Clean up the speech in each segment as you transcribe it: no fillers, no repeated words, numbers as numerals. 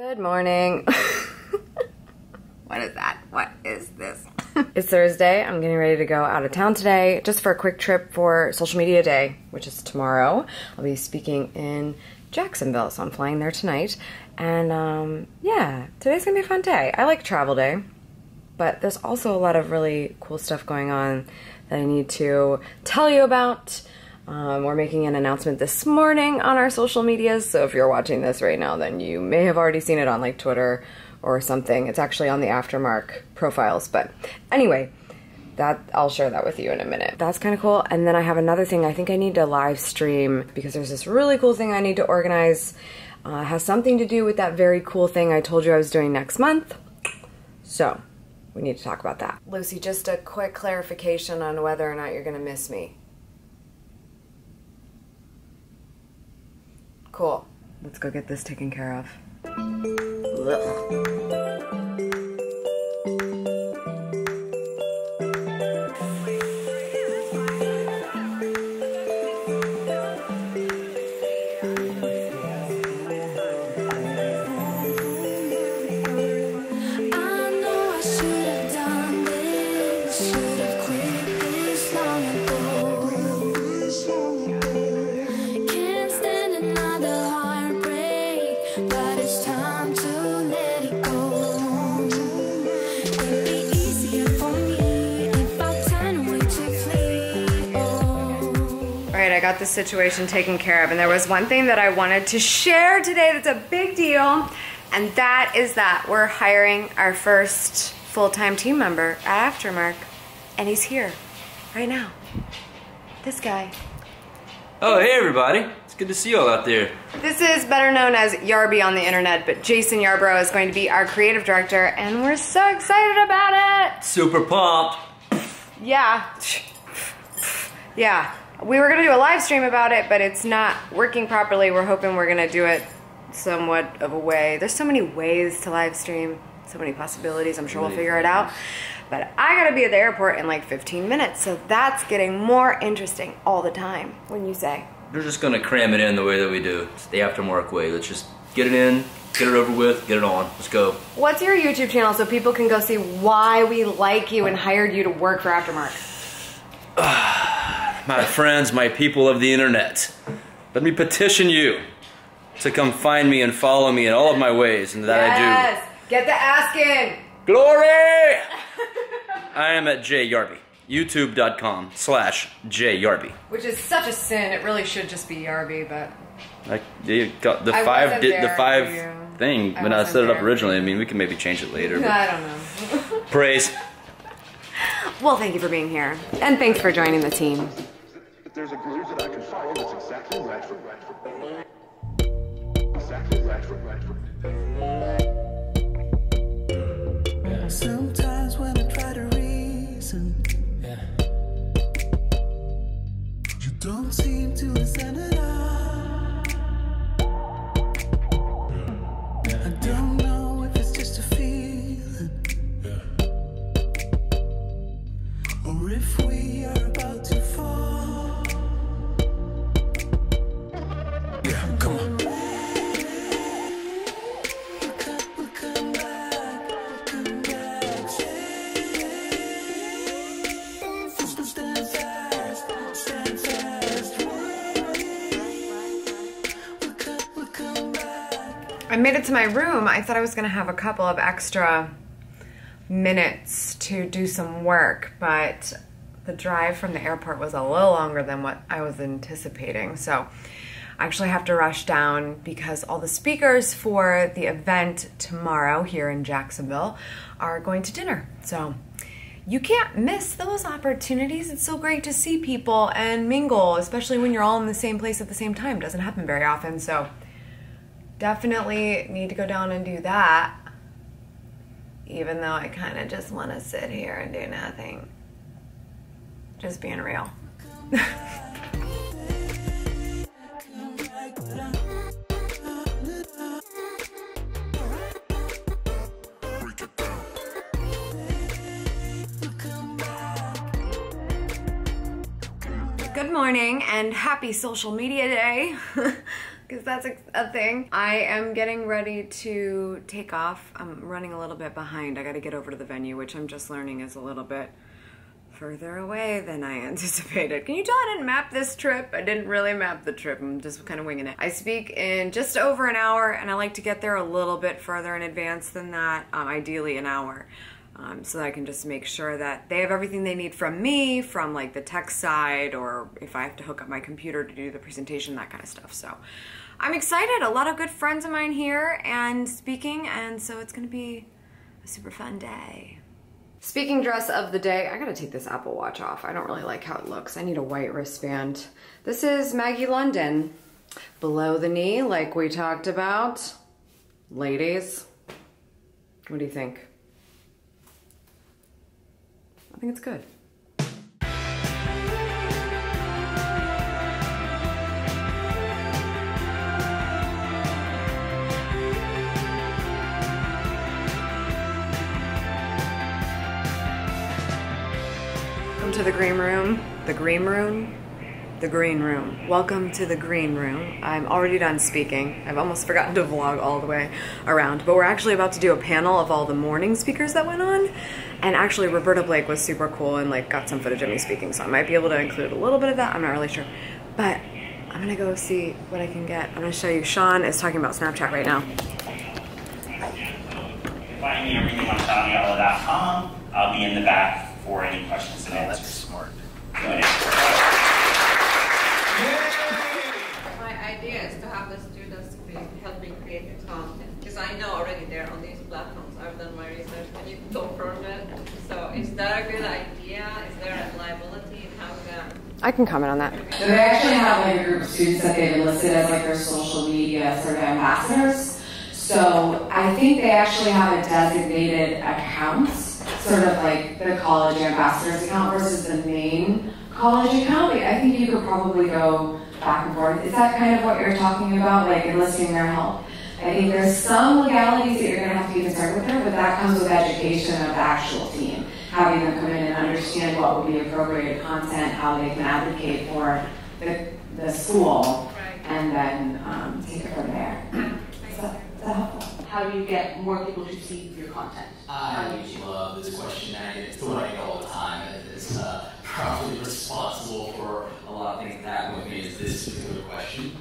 Good morning. What is that? What is this? It's Thursday. I'm getting ready to go out of town today just for a quick trip for Social Media Day, which is tomorrow. I'll be speaking in Jacksonville, so I'm flying there tonight. And yeah, today's gonna be a fun day. I like travel day, but there's also a lot of really cool stuff going on that I need to tell you about. We're making an announcement this morning on our social medias, so if you're watching this right now, then you may have already seen it on like Twitter or something. It's actually on the Aftermark profiles, but anyway, that I'll share that with you in a minute. That's kind of cool. And then I have another thing I think I need to live stream because there's this really cool thing I need to organize. It has something to do with that very cool thing I told you I was doing next month. So we need to talk about that. Lucy, just a quick clarification on whether or not you're gonna miss me. Cool. Let's go get this taken care of. I got this situation taken care of, and there was one thing that I wanted to share today that's a big deal, and that is that we're hiring our first full-time team member at Aftermark, and he's here right now. This guy. Oh, hey everybody. It's good to see you all out there. This is better known as Yarby on the internet, but Jason Yarbrough is going to be our creative director, and we're so excited about it. Super pumped. Yeah. Yeah. We were gonna do a live stream about it, but it's not working properly. We're hoping we're gonna do it somewhat of a way. There's so many ways to live stream, so many possibilities. I'm sure we'll figure it out. But I gotta be at the airport in like 15 minutes, so that's getting more interesting all the time, wouldn't you say? We're just gonna cram it in the way that we do. It's the Aftermark way. Let's just get it in, get it over with, get it on. Let's go. What's your YouTube channel so people can go see why we like you and hired you to work for Aftermark? My friends, my people of the internet, let me petition you to come find me and follow me in all of my ways, and that I do. Yes, get the asking. Glory! I am at JYarby, youtube.com/JYarby. Which is such a sin. It really should just be Yarby, but You got the five thing when I set it up originally. I mean, we can maybe change it later. I don't know. Praise. Well, thank you for being here, and thanks for joining the team. There's a groove that I can follow that's exactly right for exactly right for Sometimes when I try to reason, you don't seem to listen at all. I don't know if it's just a feeling, or if we are about to fall. Yeah, come on. I made it to my room. I thought I was gonna have a couple of extra minutes to do some work, but the drive from the airport was a little longer than what I was anticipating. So I actually have to rush down because all the speakers for the event tomorrow here in Jacksonville are going to dinner. So you can't miss those opportunities. It's so great to see people and mingle, especially when you're all in the same place at the same time. It doesn't happen very often, so definitely need to go down and do that, even though I kind of just want to sit here and do nothing. Just being real. Good morning and happy social media day. because that's a thing. I am getting ready to take off. I'm running a little bit behind. I got to get over to the venue, which I'm just learning is a little bit further away than I anticipated. Can you tell I didn't map this trip? I didn't really map the trip. I'm just kind of winging it. I speak in just over an hour, and I like to get there a little bit further in advance than that, ideally an hour. So that I can just make sure that they have everything they need from me, from like the tech side, or if I have to hook up my computer to do the presentation, that kind of stuff. So I'm excited. A lot of good friends of mine here and speaking, and so it's gonna be a super fun day. Speaking dress of the day, I gotta take this Apple Watch off. I don't really like how it looks. I need a white wristband. This is Maggie London. Below the knee, like we talked about. Ladies, what do you think? I think it's good. Welcome to the green room. The green room? The green room. Welcome to the green room. I'm already done speaking. I've almost forgotten to vlog all the way around, but we're actually about to do a panel of all the morning speakers that went on. And actually Roberta Blake was super cool and like got some footage of me speaking, so I might be able to include a little bit of that. I'm not really sure, but I'm gonna go see what I can get. I'm gonna show you. Sean is talking about Snapchat right now. Find me everything on SeanYellow.com. I'll be in the back for any questions and answers. That's smart. My idea is to have the students help me create the content, because I know already they're on these platforms. I've done my research and you confirmed it. So is that a good idea? Is there a liability in having that? I can comment on that. So they actually have like a group of students that they've enlisted as like their social media sort of ambassadors. So I think they actually have a designated account, sort of like the college ambassadors account versus the main college account. I think you could probably go back and forth. Is that kind of what you're talking about, like enlisting their help? I think there's some legalities that you're going to have to be concerned with there, but that comes with education of the actual team. Having them come in and understand what would be appropriate content, how they can advocate for the school, Right. and then take it from there. Is that helpful? How do you get more people to see your content? I love this question. It's the one I get all the time. It's probably responsible for a lot of things that happen with me is this particular question.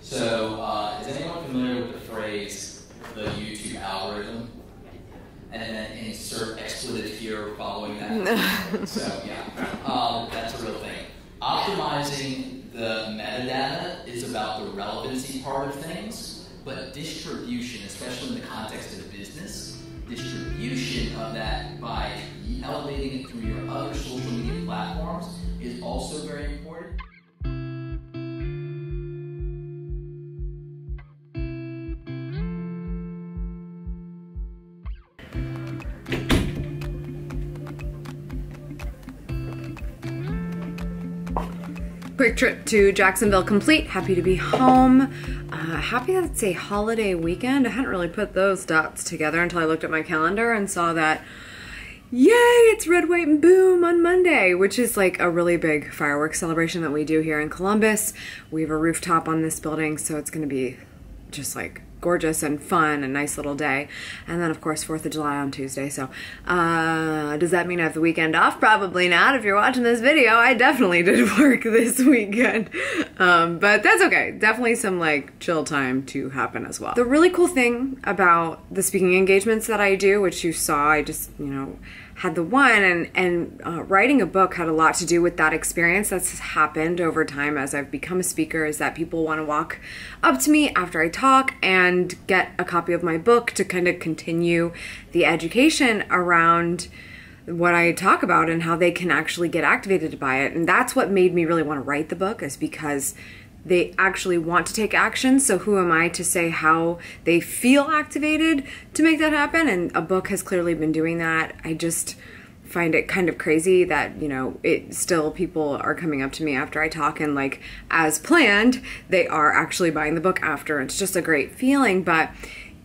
So, is anyone familiar with the phrase, the YouTube algorithm? And then insert expletive here following that. So, yeah, that's a real thing. Optimizing the metadata is about the relevancy part of things, but distribution, especially in the context of business, distribution of that by elevating it through your other social media platforms is also very important. Quick trip to Jacksonville complete. Happy to be home. Happy that it's a holiday weekend. I hadn't really put those dots together until I looked at my calendar and saw that, yay, it's Red, White, and Boom on Monday, which is like a really big fireworks celebration that we do here in Columbus. We have a rooftop on this building, so it's gonna be just like gorgeous and fun, a nice little day. And then of course 4th of July on Tuesday. So does that mean I have the weekend off? Probably not. If you're watching this video, I definitely did work this weekend. But that's okay. Definitely some like chill time to happen as well. The really cool thing about the speaking engagements that I do, which you saw, I just, you know, had the one, and writing a book had a lot to do with that experience that's happened over time as I've become a speaker, is that people want to walk up to me after I talk and get a copy of my book to kind of continue the education around what I talk about and how they can actually get activated by it. And that's what made me really want to write the book, is because they actually want to take action. So who am I to say how they feel activated to make that happen? And a book has clearly been doing that. I just find it kind of crazy that, you know, it still people are coming up to me after I talk and like as planned, they are actually buying the book after. It's just a great feeling. But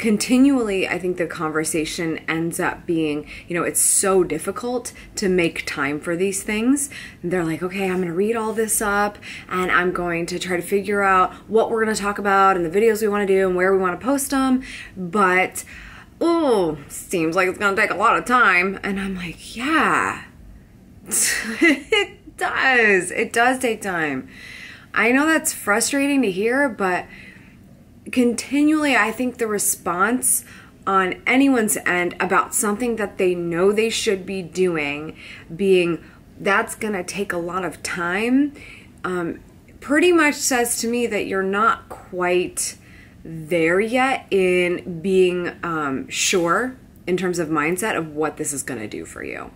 continually, I think the conversation ends up being, you know, it's so difficult to make time for these things. And they're like, okay, I'm going to read all this up and I'm going to try to figure out what we're going to talk about and the videos we want to do and where we want to post them. But, oh, seems like it's going to take a lot of time. And I'm like, yeah, it does. It does take time. I know that's frustrating to hear, but continually, I think the response on anyone's end about something that they know they should be doing, being that's going to take a lot of time, pretty much says to me that you're not quite there yet in being sure in terms of mindset of what this is going to do for you.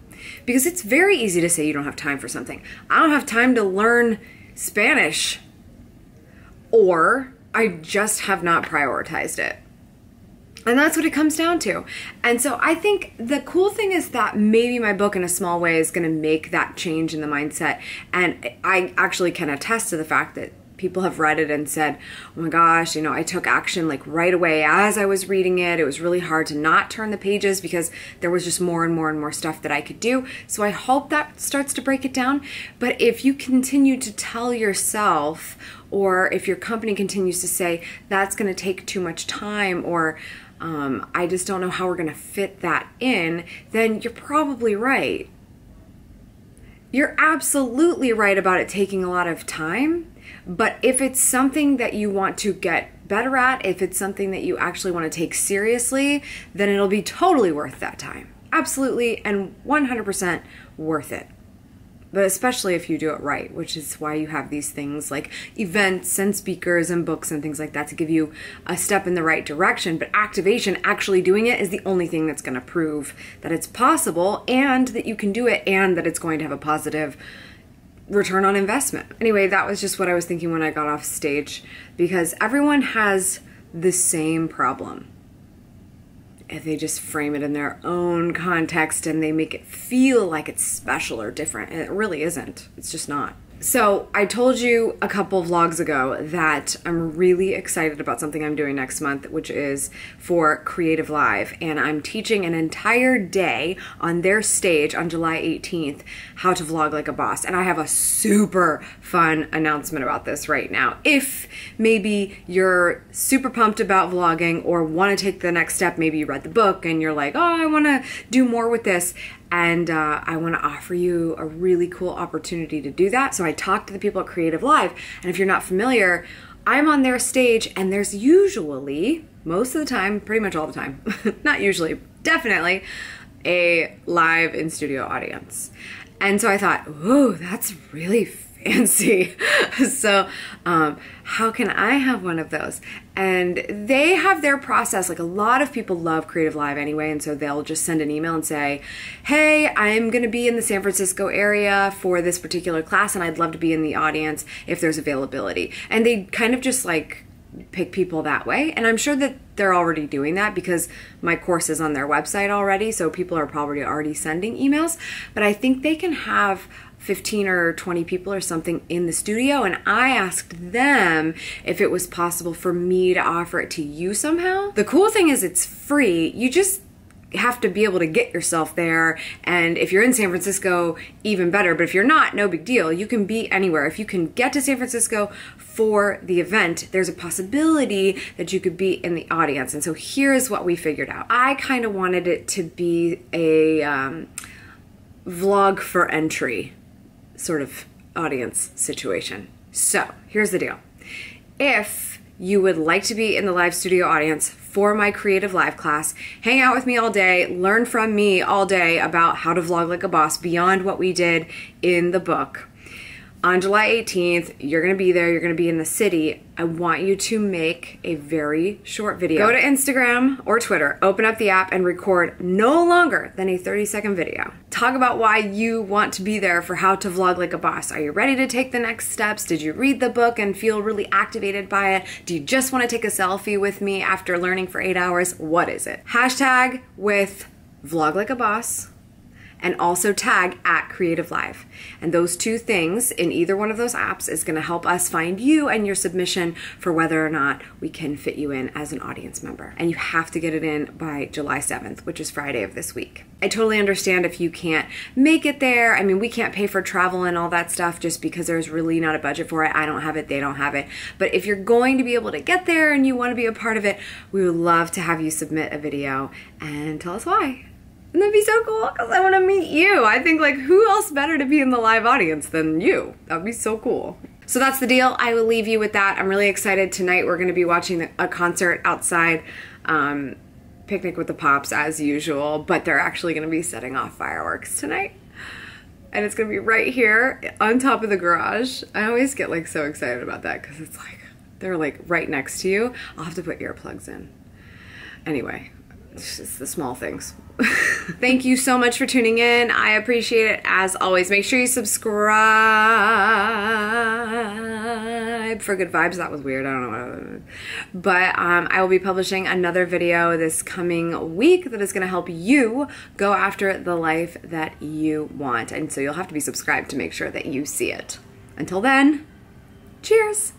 Because it's very easy to say you don't have time for something. I don't have time to learn Spanish, or I just have not prioritized it. And that's what it comes down to. And so I think the cool thing is that maybe my book in a small way is going to make that change in the mindset. And I actually can attest to the fact that people have read it and said, oh my gosh, you know, I took action like right away as I was reading it. It was really hard to not turn the pages because there was just more and more and more stuff that I could do. So I hope that starts to break it down. But if you continue to tell yourself, or if your company continues to say that's going to take too much time, or I just don't know how we're going to fit that in, then you're probably right. You're absolutely right about it taking a lot of time. But if it's something that you want to get better at, if it's something that you actually want to take seriously, then it'll be totally worth that time. Absolutely, and 100% worth it. But especially if you do it right, which is why you have these things like events and speakers and books and things like that to give you a step in the right direction. But activation, actually doing it, is the only thing that's going to prove that it's possible and that you can do it and that it's going to have a positive return on investment. Anyway, that was just what I was thinking when I got off stage, because everyone has the same problem. If they just frame it in their own context and they make it feel like it's special or different, and it really isn't. It's just not. So I told you a couple vlogs ago that I'm really excited about something I'm doing next month, which is for Creative Live. And I'm teaching an entire day on their stage on July 18th, how to vlog like a boss. And I have a super fun announcement about this right now. If maybe you're super pumped about vlogging or want to take the next step, maybe you read the book and you're like, oh, I want to do more with this. And I want to offer you a really cool opportunity to do that. So I talked to the people at Creative Live, and if you're not familiar, I'm on their stage, and there's usually, most of the time, pretty much all the time, not usually, definitely, a live in-studio audience. And so I thought, ooh, that's really fancy. So how can I have one of those? And they have their process. Like, a lot of people love Creative Live anyway, and so they'll just send an email and say, hey, I'm going to be in the San Francisco area for this particular class, and I'd love to be in the audience if there's availability. And they kind of just like pick people that way. And I'm sure that they're already doing that because my course is on their website already, so people are probably already sending emails. But I think they can have 15 or 20 people or something in the studio, and I asked them if it was possible for me to offer it to you somehow. The cool thing is it's free. You just have to be able to get yourself there, and if you're in San Francisco, even better, but if you're not, no big deal. You can be anywhere. If you can get to San Francisco for the event, there's a possibility that you could be in the audience. And so here's what we figured out. I kind of wanted it to be a vlog for entry sort of audience situation. So here's the deal. If you would like to be in the live studio audience for my Creative Live class, hang out with me all day, learn from me all day about how to vlog like a boss beyond what we did in the book. On July 18th, you're going to be there, you're going to be in the city. I want you to make a very short video. Go to Instagram or Twitter, open up the app, and record no longer than a 30-second video. Talk about why you want to be there for how to vlog like a boss. Are you ready to take the next steps? Did you read the book and feel really activated by it? Do you just want to take a selfie with me after learning for 8 hours? What is it? Hashtag with vlog like a boss, and also tag @CreativeLive. And those two things in either one of those apps is gonna help us find you and your submission for whether or not we can fit you in as an audience member. And you have to get it in by July 7th, which is Friday of this week. I totally understand if you can't make it there. I mean, we can't pay for travel and all that stuff just because there's really not a budget for it. I don't have it, they don't have it. But if you're going to be able to get there and you wanna be a part of it, we would love to have you submit a video and tell us why. And that'd be so cool because I want to meet you. I think, like, who else better to be in the live audience than you? That'd be so cool. So that's the deal. I will leave you with that. I'm really excited. Tonight we're going to be watching a concert outside, Picnic with the Pops as usual, but they're actually going to be setting off fireworks tonight. And it's going to be right here on top of the garage. I always get like so excited about that because it's like, they're like right next to you. I'll have to put earplugs in. Anyway, it's just the small things. Thank you so much for tuning in. I appreciate it as always. Make sure you subscribe for good vibes. That was weird. I don't know what it was. But I will be publishing another video this coming week that is going to help you go after the life that you want. And so you'll have to be subscribed to make sure that you see it. Until then, cheers.